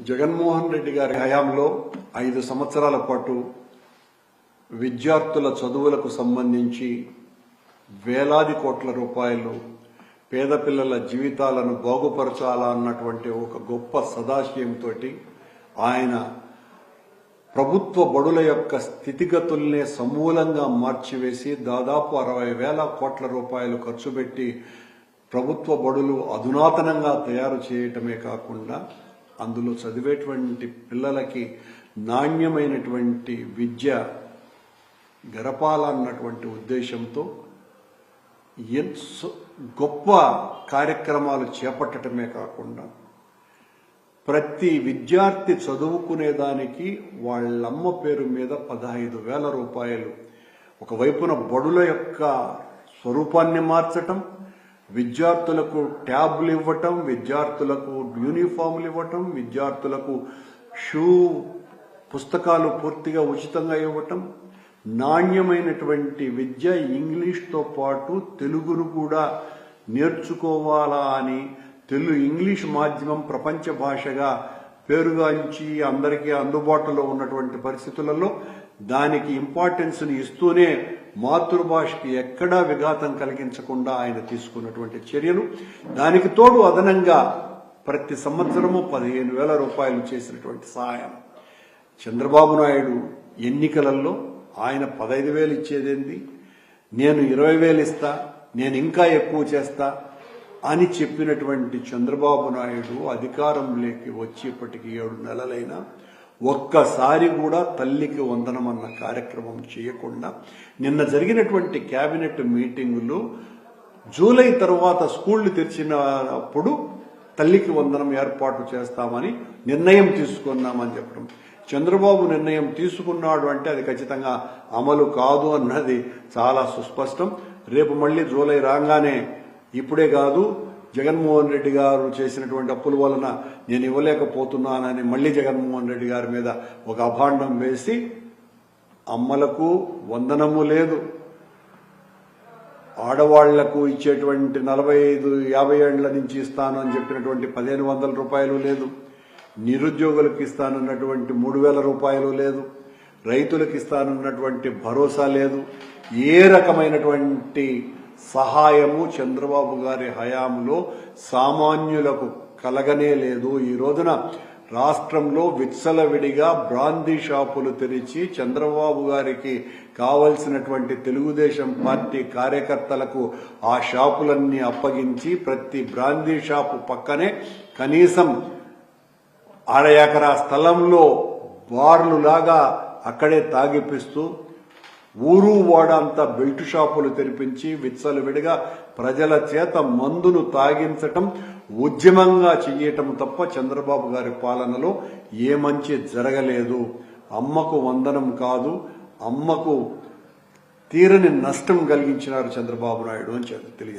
జగన్మోహన్ రెడ్డి గారి హయాంలో 5 సంవత్సరాల పాటు విద్యార్థుల చదువులకు సంబంధించి వేలాది కోట్ల రూపాయలు పేద పిల్లల జీవితాలను బాగుపరచాలన్నటువంటి ఒక గొప్ప సదాశయంతో ఆయన ప్రభుత్వ బడుల యొక్క స్థితిగతుల్నే సమూలంగా మార్చివేసి దాదాపు 60,000 కోట్ల రూపాయలు ఖర్చు పెట్టి ప్రభుత్వ బడులు అధునాతనంగా తయారు చేయటమే కాకుండా అందులో చదివేటువంటి పిల్లలకి నాణ్యమైనటువంటి విద్య గడపాలన్నటువంటి ఉద్దేశంతో గొప్ప కార్యక్రమాలు చేపట్టడమే కాకుండా ప్రతి విద్యార్థి చదువుకునేదానికి వాళ్ళమ్మ పేరు మీద 15,000 రూపాయలు ఒకవైపున బడుల యొక్క స్వరూపాన్ని మార్చటం, విద్యార్థులకు ట్యాబ్లు ఇవ్వటం, విద్యార్థులకు యూనిఫామ్లు ఇవ్వటం, విద్యార్థులకు షూ పుస్తకాలు పూర్తిగా ఉచితంగా ఇవ్వటం, నాణ్యమైనటువంటి విద్య ఇంగ్లీష్తో పాటు తెలుగును కూడా నేర్చుకోవాలా అని ఇంగ్లీష్ మాధ్యమం ప్రపంచ భాషగా పేరుగాంచి అందరికీ అందుబాటులో ఉన్నటువంటి పరిస్థితులలో దానికి ఇంపార్టెన్స్ని ఇస్తూనే మాతృభాషకి ఎక్కడా విఘాతం కలిగించకుండా ఆయన తీసుకున్నటువంటి చర్యలు, దానికి తోడు అదనంగా ప్రతి సంవత్సరము 15,000 రూపాయలు చేసినటువంటి సహాయం. చంద్రబాబు నాయుడు ఎన్నికలలో ఆయన 15,000 ఇచ్చేదేంది, నేను 20,000 ఇస్తా, నేను ఇంకా ఎక్కువ చేస్తా అని చెప్పినటువంటి చంద్రబాబు నాయుడు అధికారంలోకి వచ్చేప్పటికి 7 నెలలైనా ఒక్కసారి కూడా తల్లికి వందనం అన్న కార్యక్రమం చేయకుండా నిన్న జరిగినటువంటి కేబినెట్ మీటింగులో జూలై తర్వాత స్కూళ్లు తెరిచినప్పుడు తల్లికి వందనం ఏర్పాటు చేస్తామని నిర్ణయం తీసుకున్నామని చెప్పడం. చంద్రబాబు నిర్ణయం తీసుకున్నాడు అంటే అది ఖచ్చితంగా అమలు కాదు అన్నది చాలా సుస్పష్టం. రేపు మళ్లీ జూలై రాగానే ఇప్పుడే కాదు, జగన్మోహన్ రెడ్డి గారు చేసినటువంటి అప్పుల వలన నేను ఇవ్వలేకపోతున్నానని మళ్లీ జగన్మోహన్ రెడ్డి గారి మీద ఒక అభాండం వేసి అమ్మలకు వందనము లేదు, ఆడవాళ్లకు ఇచ్చేటువంటి 45-50 ఏళ్ల నుంచి ఇస్తాను అని చెప్పినటువంటి 1,500 రూపాయలు లేదు, నిరుద్యోగులకు ఇస్తానన్నటువంటి 3,000 రూపాయలు లేదు, రైతులకు ఇస్తానన్నటువంటి భరోసా లేదు. ఏ రకమైనటువంటి సహాయము చంద్రబాబు గారి హయాంలో సామాన్యులకు కలగనే లేదు. ఈ రోజున రాష్ట్రంలో విచ్చలవిడిగా బ్రాందీ షాపులు తెరిచి చంద్రబాబు గారికి కావలసినటువంటి తెలుగుదేశం పార్టీ కార్యకర్తలకు ఆ షాపులన్నీ అప్పగించి ప్రతి బ్రాందీ షాపు పక్కనే కనీసం 1/2 ఎకరా స్థలంలో బార్లు లాగా అక్కడే తాగిపిస్తూ ఊరు వాడ అంతా బెల్ట్ షాపులు తెరిపించి విచ్చలవిడిగా ప్రజల చేత మందును తాగించటం, ఉద్యమంగా చెయ్యటం తప్ప చంద్రబాబు గారి పాలనలో ఏ మంచి జరగలేదు. అమ్మకు వందనం కాదు, అమ్మకు తీరని నష్టం కలిగించినారు చంద్రబాబు నాయుడు అని తెలియదు.